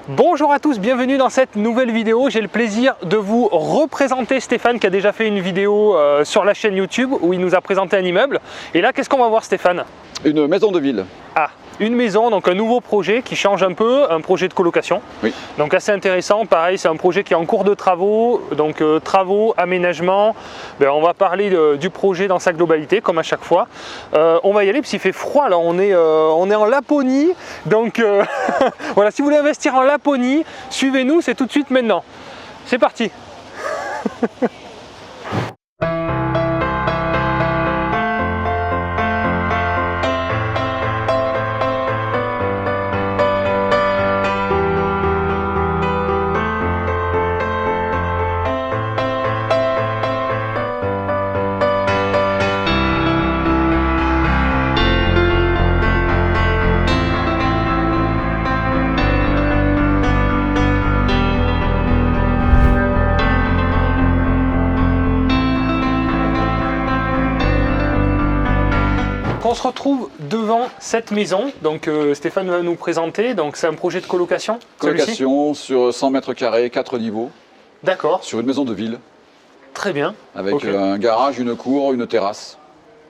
Bonjour à tous, bienvenue dans cette nouvelle vidéo. J'ai le plaisir de vous représenter Stéphane qui a déjà fait une vidéo sur la chaîne YouTube où il nous a présenté un immeuble. Et là, qu'est-ce qu'on va voir, Stéphane? Une maison de ville. Ah, une maison, donc un nouveau projet qui change un peu, un projet de colocation. Oui. Donc assez intéressant, pareil, c'est un projet qui est en cours de travaux, donc travaux, aménagement. On va parler du projet dans sa globalité, comme à chaque fois. On va y aller, parce qu'il fait froid, là, on est en Laponie, donc voilà, si vous voulez investir en Laponie, suivez-nous, c'est tout de suite maintenant. C'est parti. On se retrouve devant cette maison, donc Stéphane va nous présenter, donc c'est un projet de colocation. Colocation sur 100 mètres carrés, 4 niveaux. D'accord. Sur une maison de ville. Très bien. Avec un garage, une cour, une terrasse.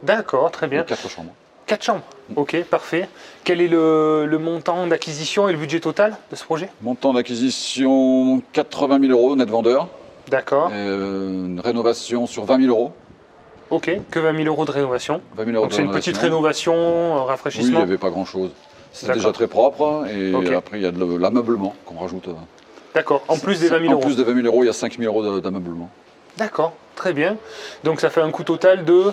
D'accord, très bien. 4 chambres. 4 chambres, ok, parfait. Quel est le montant d'acquisition et le budget total de ce projet? Montant d'acquisition 80 000 euros net vendeur. D'accord. Une rénovation sur 20 000 euros. Ok, que 20 000 euros de rénovation. 20 000 euros. Donc c'est une petite rénovation, rafraîchissement. Oui, il n'y avait pas grand chose. C'est déjà très propre et après il y a de l'ameublement qu'on rajoute. D'accord, en plus des 20 000 euros. En plus des 20 000 euros, il y a 5 000 euros d'ameublement. D'accord, très bien. Donc ça fait un coût total de...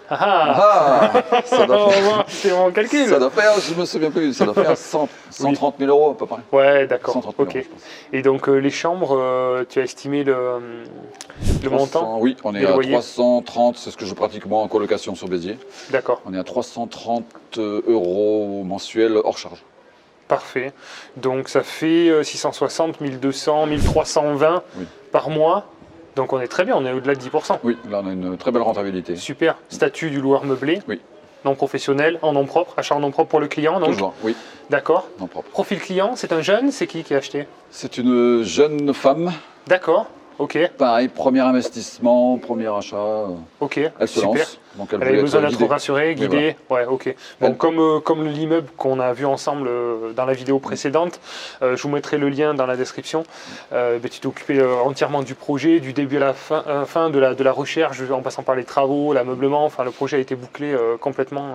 Ça doit faire... C'est mon calcul. Ça doit faire, je me souviens plus, ça doit faire 130 000 euros à peu près. Ouais, d'accord. 130 000 ok. euros, je pense. Et donc les chambres, tu as estimé le montant? Oui, on est à 330, c'est ce que je pratique moi en colocation sur Béziers. D'accord. On est à 330 euros mensuels hors charge. Parfait. Donc ça fait 660, 1200, 1320 par mois. Donc on est très bien, on est au-delà de 10%. Oui, là on a une très belle rentabilité. Super. Statut du loueur meublé. Oui. Non professionnel, en nom propre, achat en nom propre pour le client. Donc. Toujours, oui. D'accord. Nom propre. Profil client, c'est un jeune, c'est qui a acheté? C'est une jeune femme. D'accord. Ok. Pareil, premier investissement, premier achat. Ok. Elle se lance. Donc elle avait besoin d'être rassurée, guidée. Voilà. Ouais, ok. Bon, comme l'immeuble qu'on a vu ensemble dans la vidéo précédente, je vous mettrai le lien dans la description. Tu t'es occupé entièrement du projet, du début à la fin de la recherche, en passant par les travaux, l'ameublement. Enfin, le projet a été bouclé complètement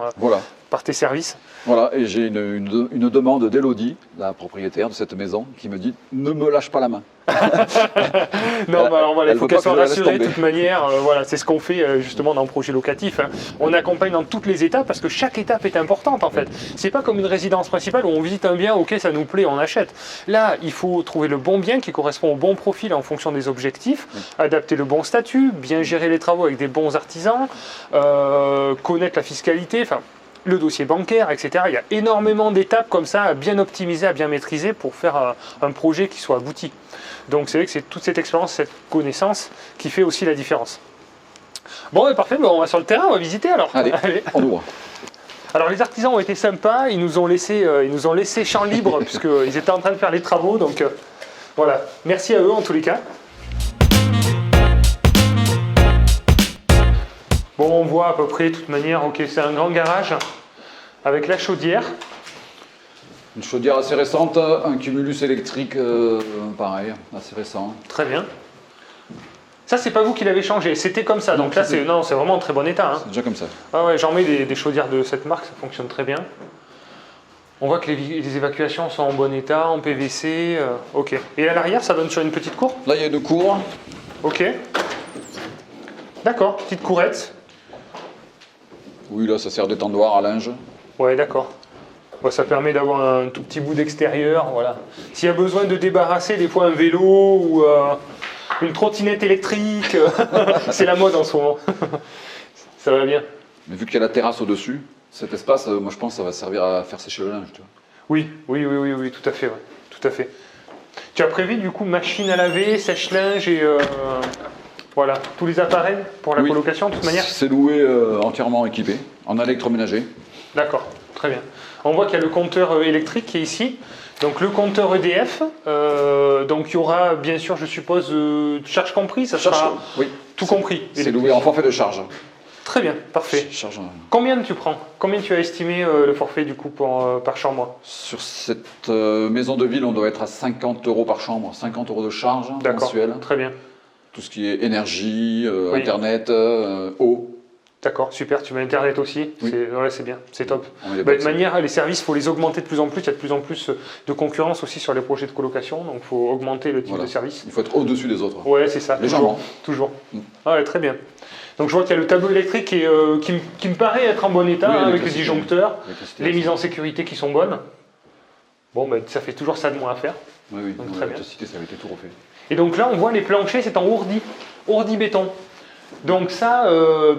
par tes services. Voilà, et j'ai une demande d'Elodie, la propriétaire de cette maison, qui me dit « Ne me lâche pas la main ». Non, alors voilà, il faut qu'elle soit rassurée de toute manière. Voilà, c'est ce qu'on fait justement dans le projet locatif. Hein. On accompagne dans toutes les étapes parce que chaque étape est importante en fait. C'est pas comme une résidence principale où on visite un bien, ok, ça nous plaît, on achète. Là, il faut trouver le bon bien qui correspond au bon profil en fonction des objectifs, adapter le bon statut, bien gérer les travaux avec des bons artisans, connaître la fiscalité, enfin. Le dossier bancaire, etc. Il y a énormément d'étapes comme ça à bien optimiser, à bien maîtriser pour faire un projet qui soit abouti. Donc c'est vrai que c'est toute cette expérience, cette connaissance qui fait aussi la différence. Bon, parfait, on va sur le terrain, on va visiter alors. Allez. On ouvre. Alors les artisans ont été sympas, ils nous ont laissé champ libre puisqu'ils étaient en train de faire les travaux. Donc voilà, merci à eux en tous les cas. Bon, on voit à peu près, de toute manière, ok, c'est un grand garage avec la chaudière. Une chaudière assez récente, un cumulus électrique, pareil, assez récent. Très bien. Ça, c'est pas vous qui l'avez changé, c'était comme ça. Donc là, c'est vraiment en très bon état. Hein. C'est déjà comme ça. Ah ouais, j'en mets des chaudières de cette marque, ça fonctionne très bien. On voit que les évacuations sont en bon état, en PVC. Ok. Et à l'arrière, ça donne sur une petite cour? Là, il y a une cour. Ok. D'accord, petite courette. Oui, là, ça sert d'étendoir à linge. Ouais, d'accord. Ouais, ça permet d'avoir un tout petit bout d'extérieur, voilà. S'il y a besoin de débarrasser des fois un vélo ou une trottinette électrique, c'est la mode en ce moment. Ça va bien. Mais vu qu'il y a la terrasse au-dessus, cet espace, moi je pense que ça va servir à faire sécher le linge. Tu vois. Oui, tout à fait, ouais. Tout à fait. Tu as prévu du coup machine à laver, sèche-linge et voilà, tous les appareils pour la colocation de toute manière? C'est loué entièrement équipé, en électroménager. D'accord, très bien. On voit qu'il y a le compteur électrique qui est ici. Donc le compteur EDF, donc il y aura bien sûr, je suppose, charge comprise, ça sera oui. tout compris. C'est loué en forfait de charge. Très bien, parfait. Combien tu prends? Combien tu as estimé le forfait du coup par chambre? Sur cette maison de ville, on doit être à 50 € par chambre, 50 € de charge mensuelle. Très bien. Tout ce qui est énergie, internet, eau. D'accord, super. Tu mets internet aussi. Oui. Ouais, c'est bien, c'est top. De toute manière, les services, il faut les augmenter de plus en plus. Il y a de plus en plus de concurrence aussi sur les projets de colocation, donc il faut augmenter le type de service. Il faut être au-dessus des autres. Ouais, c'est ça. Légèrement. Toujours. Ah ouais, très bien. Donc je vois qu'il y a le tableau électrique qui me paraît être en bon état, avec les disjoncteurs, les mises en sécurité qui sont bonnes. Bon, ben, ça fait toujours ça de moins à faire. Oui, donc, très bien. Ça avait été tout refait. Et donc là, on voit les planchers, c'est en ourdi béton. Donc ça,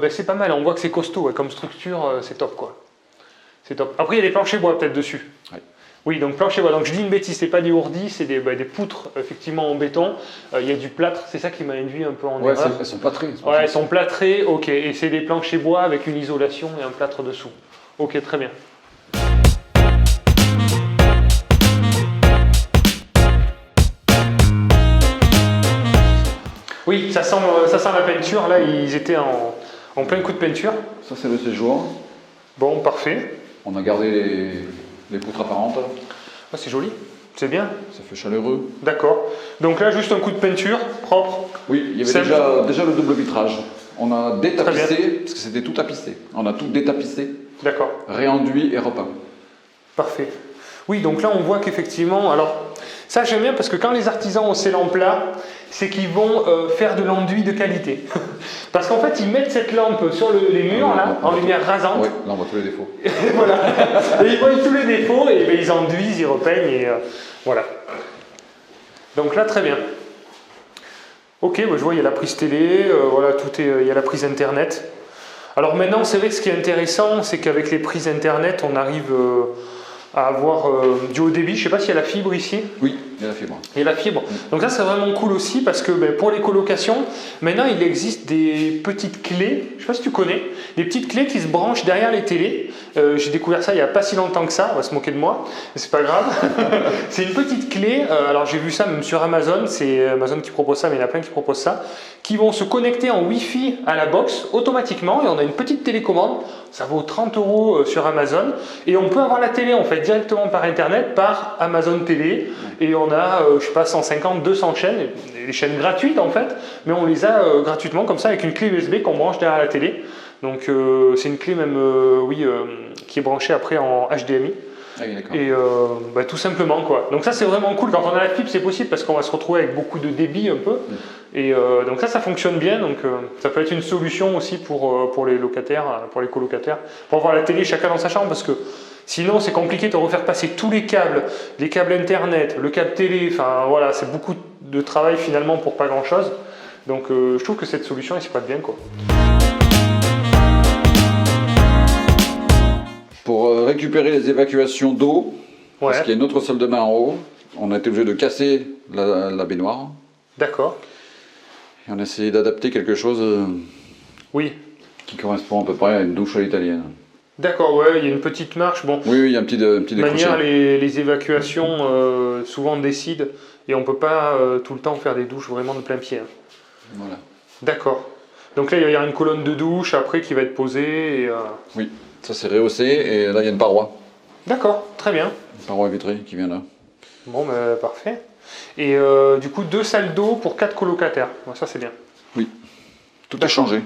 c'est pas mal, on voit que c'est costaud, comme structure, c'est top quoi. C'est top. Après, il y a des planchers bois peut-être dessus. Oui. Oui, donc plancher bois. Donc je dis une bêtise, c'est pas des ourdis, c'est des poutres effectivement en béton. Il y a du plâtre, c'est ça qui m'a induit un peu en erreur. Elles sont plâtrées. Ouais, elles sont plâtrées, ok. Et c'est des planchers bois avec une isolation et un plâtre dessous. Ok, très bien. Oui, ça sent la peinture. Là, ils étaient en plein coup de peinture. Ça, c'est le séjour. Bon, parfait. On a gardé les poutres apparentes. Ah, c'est joli, c'est bien. Ça fait chaleureux. D'accord. Donc là, juste un coup de peinture, propre. Oui, il y avait déjà le double vitrage. On a détapissé, parce que c'était tout tapissé. On a tout détapissé. D'accord. Réenduit et repeint. Parfait. Oui, donc là, on voit qu'effectivement... Alors, ça, j'aime bien parce que quand les artisans ont ces lampes-là, c'est qu'ils vont faire de l'enduit de qualité. Parce qu'en fait, ils mettent cette lampe sur les murs, là, en lumière rasante. Oui, là, on voit tous les défauts. Voilà. Et ils voient tous les défauts, et ils enduisent, ils repeignent, et voilà. Donc là, très bien. Ok, je vois, il y a la prise télé, voilà, il y a la prise Internet. Alors maintenant, c'est vrai que ce qui est intéressant, c'est qu'avec les prises Internet, on arrive... à avoir du haut débit. Je ne sais pas s'il y a la fibre ici. Oui, il y a la fibre. Il y a la fibre. Donc ça, c'est vraiment cool aussi parce que pour les colocations, maintenant, il existe des petites clés. Je ne sais pas si tu connais. Des petites clés qui se branchent derrière les télés. J'ai découvert ça il n'y a pas si longtemps que ça. On va se moquer de moi. Mais c'est pas grave. C'est une petite clé. Alors j'ai vu ça même sur Amazon. C'est Amazon qui propose ça, mais il y en a plein qui proposent ça. Qui vont se connecter en Wi-Fi à la box automatiquement. Et on a une petite télécommande. Ça vaut 30 € sur Amazon. Et on peut avoir la télé en fait directement par Internet, par Amazon Télé. Et on a, je sais pas, 150, 200 chaînes. Des chaînes gratuites en fait. Mais on les a gratuitement comme ça avec une clé USB qu'on branche derrière la télé. Donc c'est une clé même, qui est branchée après en HDMI. Ah oui, d'accord. Et tout simplement quoi. Donc ça c'est vraiment cool. Quand on a la fibre c'est possible parce qu'on va se retrouver avec beaucoup de débit un peu. Et donc ça fonctionne bien. Donc ça peut être une solution aussi pour les locataires, pour les colocataires, pour avoir la télé chacun dans sa chambre parce que sinon c'est compliqué de refaire passer tous les câbles internet, le câble télé. Enfin voilà, c'est beaucoup de travail finalement pour pas grand chose. Donc je trouve que cette solution elle s'y prête bien quoi. Pour récupérer les évacuations d'eau, parce qu'il y a une autre salle de bain en haut, on a été obligé de casser la baignoire. D'accord. Et on a essayé d'adapter quelque chose qui correspond à peu près à une douche à l'italienne. D'accord, ouais, il y a une petite marche. Bon. Oui, il y a un petit décroché. De manière, les évacuations souvent décident et on ne peut pas tout le temps faire des douches vraiment de plein pied. Hein. Voilà. D'accord. Donc là, il y a une colonne de douche après qui va être posée. Et, Oui. Ça c'est rehaussé et là il y a une paroi. D'accord, très bien. Une paroi vitrée qui vient là. Bon, parfait. Et du coup, 2 salles d'eau pour 4 colocataires. Bon, ça c'est bien. Oui. Tout a changé.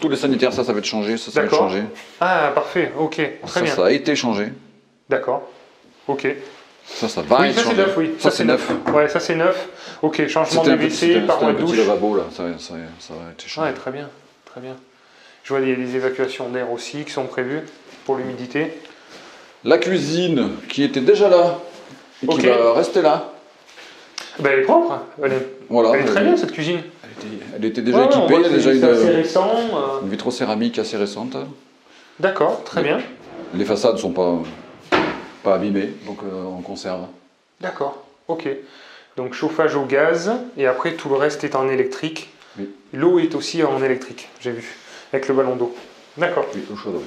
Tous les sanitaires, ça va être changé. Ça va être changé. Ah, parfait, ok. Très bien. Ça a été changé. D'accord. Ok. Ça va être changé. Neuf, oui. Ça c'est neuf. Ouais, ça c'est neuf. Ok, changement de WC, paroi de douche. C'était un petit lavabo là, ça va être changé. Ouais, très bien. Très bien. Je vois des évacuations d'air aussi qui sont prévues pour l'humidité. La cuisine qui était déjà là et qui va rester là. Ben, elle est propre. Elle est très bien cette cuisine. Elle était déjà équipée. Il y a déjà une vitrocéramique assez récente. D'accord, très bien. Les façades ne sont pas abîmées, donc on conserve. D'accord, ok. Donc chauffage au gaz et après tout le reste est en électrique. Oui. L'eau est aussi en électrique, j'ai vu. Avec le ballon d'eau. D'accord. Oui, l'eau chaude, oui.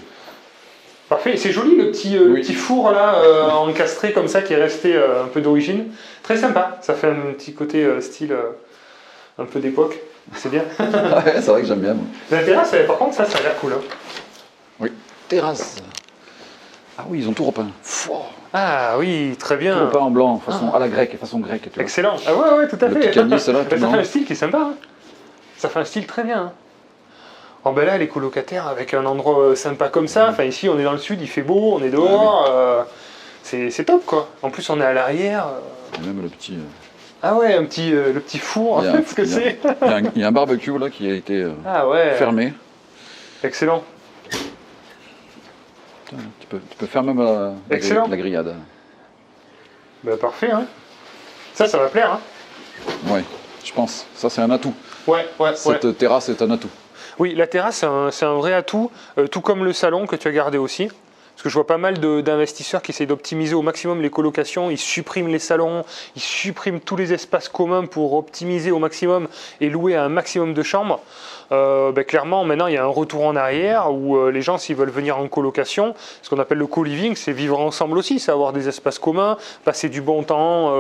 Parfait, c'est joli le petit four là, encastré comme ça qui est resté un peu d'origine. Très sympa, ça fait un petit côté style un peu d'époque, c'est bien. Ouais, c'est vrai que j'aime bien. Moi. La terrasse, par contre, ça a l'air cool. Hein. Oui, terrasse. Ah oui, ils ont tout repeint. Ah oui, très bien. Tout repeint en blanc, façon à la grecque, façon grecque. Tu vois. Excellent. Ah ouais, tout à fait. Le petit canier, là, ça fait un style qui est sympa. Hein. Ça fait un style très bien. Hein. Oh ben là, les colocataires avec un endroit sympa comme ça, enfin ici on est dans le sud, il fait beau, on est dehors, c'est top quoi. En plus on est à l'arrière. Même le petit... Ah ouais, le petit four, ce que c'est. Il y a un barbecue là qui a été fermé. Excellent. Tu peux faire même la grillade. Bah parfait, hein. Ça va plaire, hein. Ouais, je pense. Ça c'est un atout. Ouais. Cette terrasse est un atout. Oui, la terrasse, c'est un vrai atout, tout comme le salon que tu as gardé aussi. Parce que je vois pas mal d'investisseurs qui essayent d'optimiser au maximum les colocations, ils suppriment les salons, ils suppriment tous les espaces communs pour optimiser au maximum et louer un maximum de chambres. Clairement, maintenant, il y a un retour en arrière où les gens, s'ils veulent venir en colocation, ce qu'on appelle le co-living, c'est vivre ensemble aussi, c'est avoir des espaces communs, passer du bon temps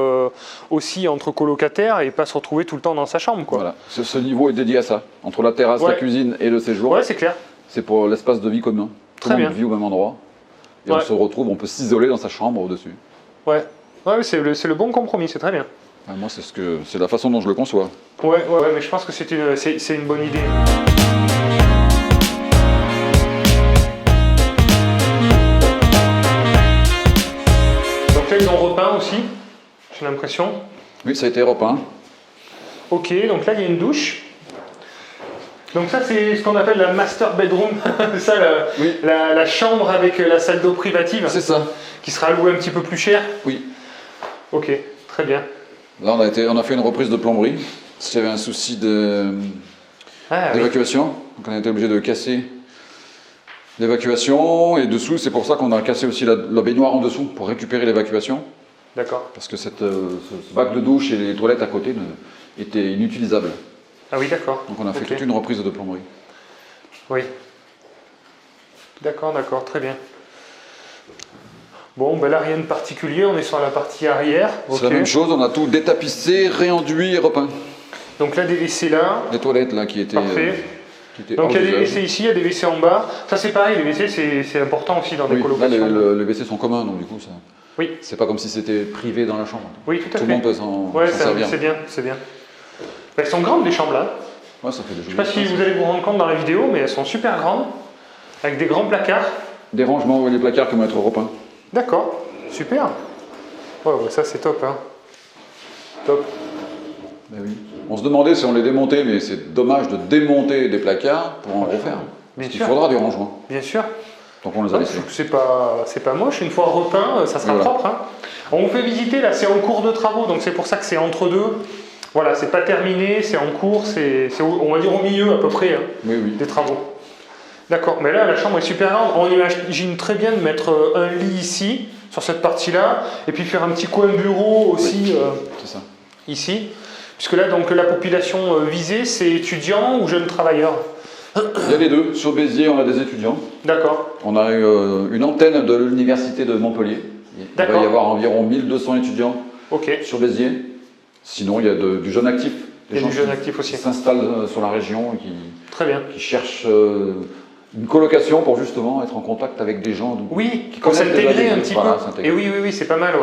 aussi entre colocataires et pas se retrouver tout le temps dans sa chambre. Quoi. Voilà, ce niveau est dédié à ça. Entre la terrasse, la cuisine et le séjour. Ouais, c'est clair. C'est pour l'espace de vie commun. Tout le monde vit au même endroit. Et on se retrouve, on peut s'isoler dans sa chambre au-dessus. Ouais, c'est le bon compromis, c'est très bien. Moi, c'est la façon dont je le conçois. Ouais, mais je pense que c'est une bonne idée. Donc là, ils ont repeint aussi, j'ai l'impression. Oui, ça a été repeint. Ok, donc là, il y a une douche. Donc ça, c'est ce qu'on appelle la master bedroom, ça, la chambre avec la salle d'eau privative. C'est ça. Qui sera louée un petit peu plus cher. Oui. Ok, très bien. Là, on a fait une reprise de plomberie. S'il y avait un souci d'évacuation, donc on a été obligé de casser l'évacuation. Et dessous, c'est pour ça qu'on a cassé aussi la baignoire en dessous, pour récupérer l'évacuation. D'accord. Parce que ce bac de douche et les toilettes à côté étaient inutilisables. Ah oui, d'accord. Donc on a fait toute une reprise de plomberie. Oui. D'accord, très bien. Bon, ben là, rien de particulier, on est sur la partie arrière. C'est la même chose, on a tout détapissé, réenduit et repeint. Donc là, des WC là. Les toilettes là qui étaient... Parfait. Donc il y a des WC ici, il y a des WC en bas. Ça c'est pareil, les WC c'est important aussi dans des colocations. Là, les WC sont communs, donc du coup, ça... Oui. C'est pas comme si c'était privé dans la chambre. Oui, tout à fait. Tout le monde peut s'en servir. C'est bien. Elles sont grandes les chambres là. Ouais, ça fait des Je sais pas si vous allez vous rendre compte dans la vidéo, mais elles sont super grandes, avec des grands placards. Des rangements, les placards qui vont être repeints. D'accord, super. Ouais, ça c'est top. Hein. Top. Ben oui. On se demandait si on les démontait, mais c'est dommage de démonter des placards pour en refaire. Parce qu'il faudra des rangements. Bien sûr. Donc on les a laissés. C'est pas moche, une fois repeint, ça sera propre. Hein. On vous fait visiter, là c'est en cours de travaux, donc c'est pour ça que c'est entre deux. Voilà, c'est pas terminé, c'est en cours, c'est on va dire au milieu à peu près des travaux. D'accord, mais là la chambre est super grande, on imagine très bien de mettre un lit ici, sur cette partie-là, et puis faire un petit coin bureau aussi ici, puisque là donc la population visée c'est étudiants ou jeunes travailleurs. Il y a les deux, sur Béziers on a des étudiants. D'accord. On a une antenne de l'université de Montpellier, il va y avoir environ 1200 étudiants sur Béziers. Sinon, il y a du jeune actif. Il y a du jeune actif aussi. Qui s'installent sur la région et qui cherchent une colocation pour justement être en contact avec des gens qui pour s'intégrer un petit peu. Et oui, c'est pas mal,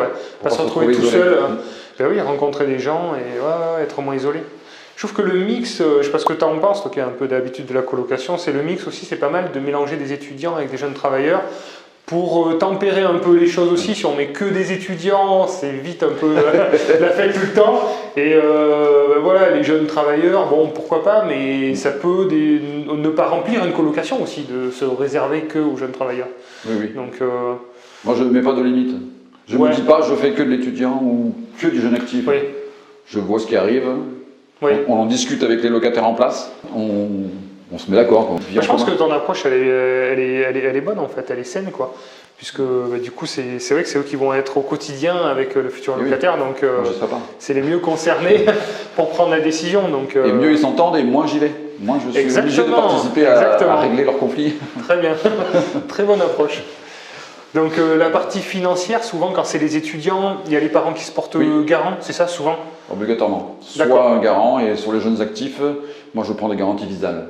pas se retrouver tout seul. Rencontrer des gens et être moins isolé. Je trouve que le mix, je sais pas ce que tu en penses, toi qui as un peu d'habitude de la colocation, c'est le mix aussi, c'est pas mal de mélanger des étudiants avec des jeunes travailleurs. Pour tempérer un peu les choses aussi, si on met que des étudiants, c'est vite un peu la fête tout le temps. Et voilà, les jeunes travailleurs, bon, pourquoi pas, mais ça peut ne pas remplir une colocation aussi, de se réserver que aux jeunes travailleurs. Oui. Donc, moi, je ne mets pas de limite. Je ne me dis pas, je fais que de l'étudiant ou que du jeune actif. Oui. Je vois ce qui arrive. Oui. On en discute avec les locataires en place. On se met d'accord. Je pense que ton approche, elle est bonne en fait, elle est saine quoi. Puisque du coup, c'est vrai que c'est eux qui vont être au quotidien avec le futur locataire, donc c'est les mieux concernés pour prendre la décision. Donc, et mieux ils s'entendent et moins j'y vais. Moi je suis obligé de participer à régler leurs conflits. Très bien, très bonne approche. Donc la partie financière, souvent quand c'est les étudiants, il y a les parents qui se portent garant, c'est ça souvent? Obligatoirement. Soit un garant, et sur les jeunes actifs, moi je prends des garanties Visal.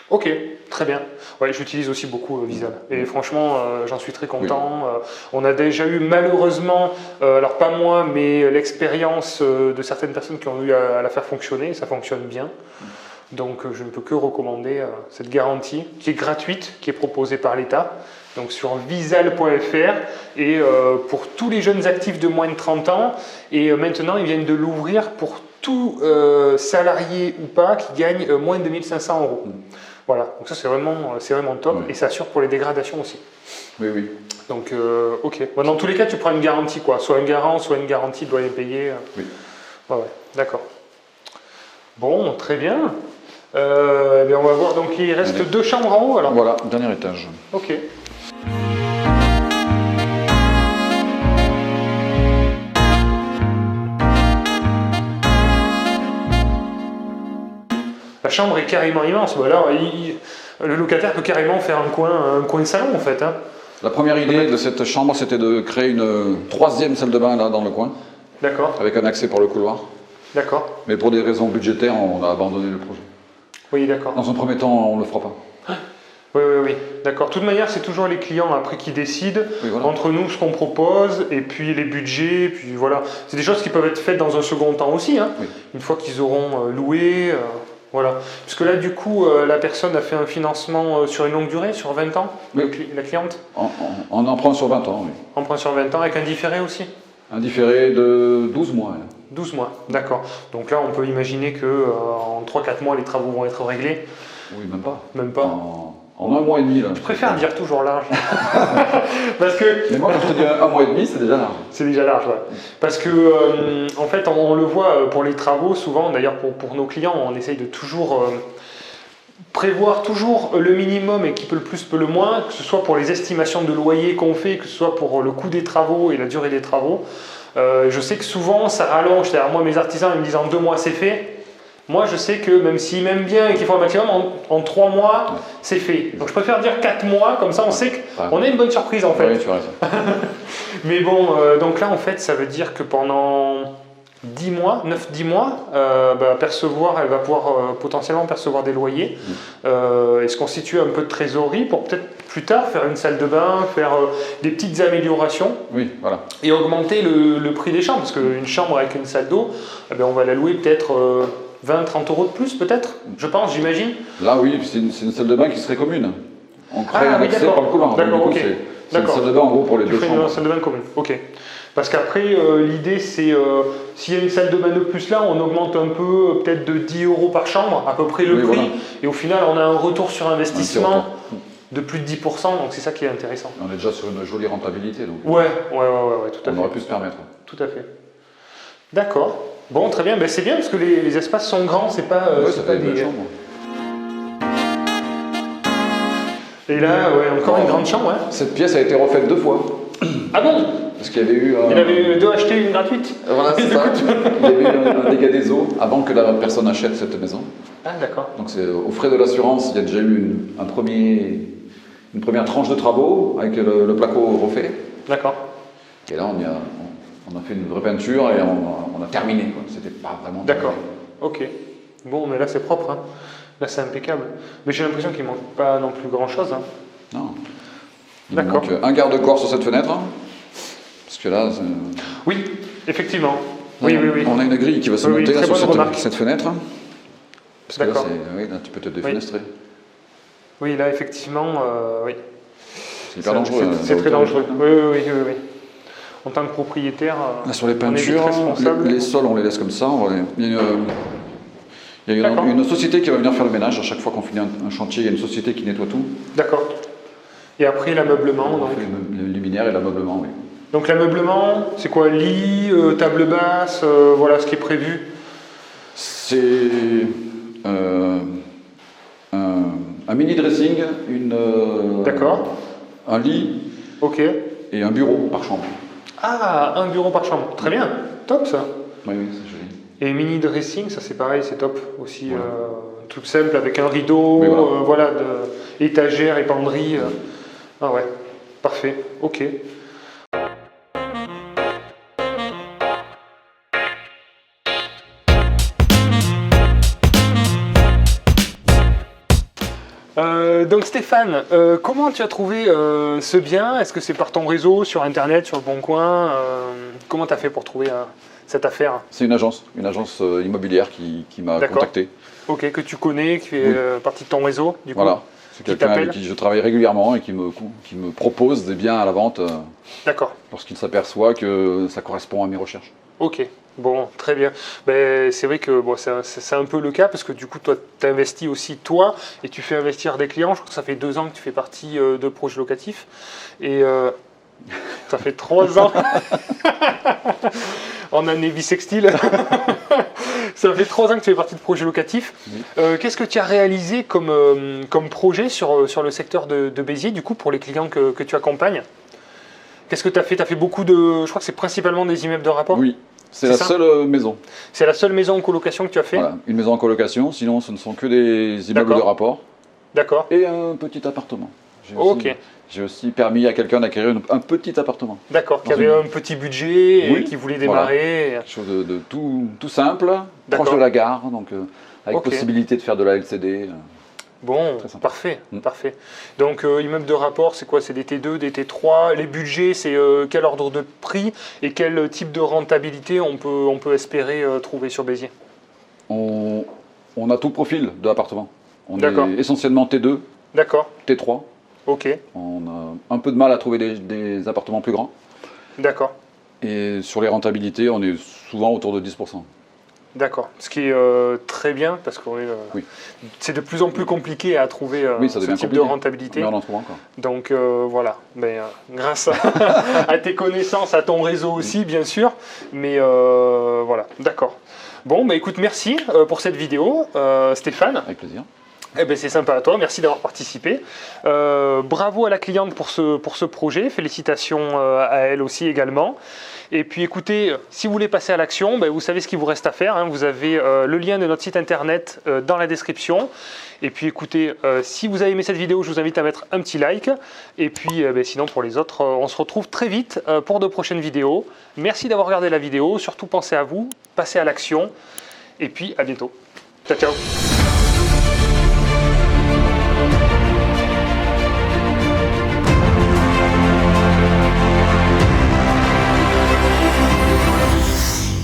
Ok, très bien. Ouais, j'utilise aussi beaucoup Visal. Et franchement, j'en suis très content. On a déjà eu malheureusement, alors pas moi, mais l'expérience de certaines personnes qui ont eu à la faire fonctionner. Ça fonctionne bien. Donc je ne peux que recommander cette garantie qui est gratuite, qui est proposée par l'État. Donc sur visal.fr et pour tous les jeunes actifs de moins de 30 ans. Et maintenant, ils viennent de l'ouvrir pour tout salarié ou pas qui gagne moins de 1500 €. Voilà, donc ça c'est vraiment top et ça assure pour les dégradations aussi. Oui, oui. Donc ok. Bon, dans tous les cas, tu prends une garantie quoi, soit un garant, soit une garantie de loyer payé. Oui. Ouais, d'accord. Bon, très bien. Bien, on va voir, donc il reste 2 chambres en haut alors. Voilà, dernier étage. Ok. La chambre est carrément immense. Bon, alors, le locataire peut carrément faire un coin salon en fait. Hein. La première idée de cette chambre, c'était de créer une 3e salle de bain là dans le coin. D'accord. Avec un accès pour le couloir. D'accord. Mais pour des raisons budgétaires, on a abandonné le projet. Oui, d'accord. Dans un premier temps, on ne le fera pas. Oui. D'accord. De toute manière, c'est toujours les clients après qui décident entre nous ce qu'on propose et puis les budgets. Puis voilà. C'est des choses qui peuvent être faites dans un second temps aussi. Hein. Oui. Une fois qu'ils auront loué. Voilà. Parce que là, du coup, la personne a fait un financement sur une longue durée, sur 20 ans, la cliente. On en prend sur 20 ans, oui. On prend sur 20 ans avec un différé aussi? Un différé de 12 mois. 12 mois, d'accord. Donc là, on peut imaginer qu'en 3-4 mois, les travaux vont être réglés. Oui, même pas. Même pas. En 1 mois et demi, là. Je préfère dire toujours large. Parce que... Mais moi, quand je te dis 1 mois et demi, c'est déjà large. C'est déjà large, ouais. Parce que, en fait, on le voit pour les travaux, souvent, d'ailleurs pour nos clients, on essaye de toujours prévoir toujours le minimum et qui peut le plus, peut le moins, que ce soit pour les estimations de loyer qu'on fait, que ce soit pour le coût des travaux et la durée des travaux. Je sais que souvent, ça rallonge. C'est-à-dire, moi, mes artisans, ils me disent en 2 mois, c'est fait. Moi, je sais que même s'ils m'aiment bien et qu'ils font un maximum, en 3 mois, c'est fait. Donc, je préfère dire 4 mois, comme ça, on sait qu'on a une bonne surprise, en fait. Oui, tu as raison. Mais bon, donc là, en fait, ça veut dire que pendant 10 mois, 9-10 mois, elle va pouvoir potentiellement percevoir des loyers et se constituer un peu de trésorerie pour peut-être plus tard faire une salle de bain, faire des petites améliorations et augmenter le prix des chambres. Parce qu'une chambre avec une salle d'eau, on va la louer peut-être 20-30 € de plus, peut-être, je pense, j'imagine. Là, oui, c'est une salle de bain qui serait commune. On crée un accès par le couloir. D'accord, ok. C'est une salle de bain en gros pour les 2 chambres. Une salle de bain commune, ok. Parce qu'après, l'idée c'est, s'il y a une salle de bain de plus là, on augmente un peu, peut-être de 10 € par chambre, à peu près le prix. Voilà. Et au final, on a un retour sur investissement de plus de 10%, donc c'est ça qui est intéressant. On est déjà sur une jolie rentabilité. Donc ouais, tout à fait. On aurait pu se permettre. Tout à fait. D'accord. Bon, très bien. C'est bien parce que les espaces sont grands, c'est pas, ça fait des chambres. Et là, encore une grande chambre. Hein. Cette pièce a été refaite 2 fois. Ah bon? Parce qu'il y avait eu... Il y en avait eu 2 achetées, une gratuite. Voilà, c'est ça. Il y avait eu un dégât des eaux avant que la personne achète cette maison. Ah, d'accord. Donc c'est aux frais de l'assurance, il y a déjà eu une première tranche de travaux avec le placo refait. D'accord. Et là, on a fait une vraie peinture et on a terminé. C'était pas vraiment... D'accord. Ok. Bon, mais là, c'est propre. Hein. Là, c'est impeccable. Mais j'ai l'impression qu'il ne manque pas non plus grand-chose. Hein. Non. Il manque un garde-corps sur cette fenêtre. Parce que là... Oui, effectivement. Là, oui. On a une grille qui va se monter là, sur cette fenêtre. Parce que là, là, tu peux te défenestrer. Oui, là, effectivement, oui. C'est hyper dangereux. C'est très dangereux. Oui. En tant que propriétaire, là, sur les peintures, les sols, on les laisse comme ça. Il y a une société qui va venir faire le ménage. À chaque fois qu'on finit un chantier, il y a une société qui nettoie tout. D'accord. Et après, l'ameublement. On fait le luminaire et l'ameublement, oui. Donc l'ameublement, c'est quoi? Lit, table basse, voilà ce qui est prévu. C'est un mini dressing, un lit et un bureau par chambre. Ah, un bureau par chambre, très bien, top ça. Oui, c'est joli. Et mini dressing, ça c'est pareil, c'est top aussi, un truc simple avec un rideau, voilà, étagère et penderie. Ah ouais, parfait, ok. Donc Stéphane, comment tu as trouvé ce bien? Est-ce que c'est par ton réseau, sur Internet, sur le Bon Coin? Comment tu as fait pour trouver cette affaire? C'est une agence immobilière qui m'a contacté. Ok, que tu connais, qui fait partie de ton réseau, du coup. Voilà, c'est quelqu'un avec qui je travaille régulièrement et qui me propose des biens à la vente lorsqu'il s'aperçoit que ça correspond à mes recherches. Ok, bon, très bien. Ben, c'est vrai que bon, c'est un peu le cas parce que du coup, toi, tu investis aussi toi et tu fais investir des clients. Je crois que ça fait 2 ans que tu fais partie de projets locatifs. Et ça fait 3 ans en année bissextile. Ça fait 3 ans que tu fais partie de projets locatifs. Oui. Qu'est-ce que tu as réalisé comme projet sur le secteur de Béziers, du coup, pour les clients que tu accompagnes? Qu'est-ce que tu as fait? Tu as fait beaucoup de... Je crois que c'est principalement des immeubles de rapport. Oui, c'est la seule maison. C'est la seule maison en colocation que tu as fait? Voilà, une maison en colocation, sinon ce ne sont que des immeubles de rapport. D'accord. Et un petit appartement. Ok. J'ai aussi permis à quelqu'un d'acquérir un petit appartement. D'accord, qui avait un petit budget et qui voulait démarrer. Voilà. Quelque chose de tout simple, proche de la gare, donc avec possibilité de faire de la LCD. Bon, parfait, parfait. Donc, immeuble de rapport, c'est quoi? C'est des T2, des T3. Les budgets, c'est quel ordre de prix et quel type de rentabilité on peut espérer trouver sur Béziers? On a tout profil de l'appartement. On est essentiellement T2, T3. Ok. On a un peu de mal à trouver des appartements plus grands. D'accord. Et sur les rentabilités, on est souvent autour de 10%. D'accord, ce qui est très bien parce que c'est de plus en plus compliqué à trouver ce type de rentabilité. Mais on en trouve encore. Donc voilà, mais, grâce à tes connaissances, à ton réseau aussi bien sûr, mais voilà, d'accord. Bon, bah écoute, merci pour cette vidéo, Stéphane. Avec plaisir. Eh ben, c'est sympa à toi, merci d'avoir participé. Bravo à la cliente pour ce projet, félicitations à elle aussi également. Et puis écoutez, si vous voulez passer à l'action, ben, vous savez ce qu'il vous reste à faire. Hein. Vous avez le lien de notre site internet dans la description. Et puis écoutez, si vous avez aimé cette vidéo, je vous invite à mettre un petit like. Et puis ben, sinon pour les autres, on se retrouve très vite pour de prochaines vidéos. Merci d'avoir regardé la vidéo, surtout pensez à vous, passez à l'action. Et puis à bientôt. Ciao, ciao.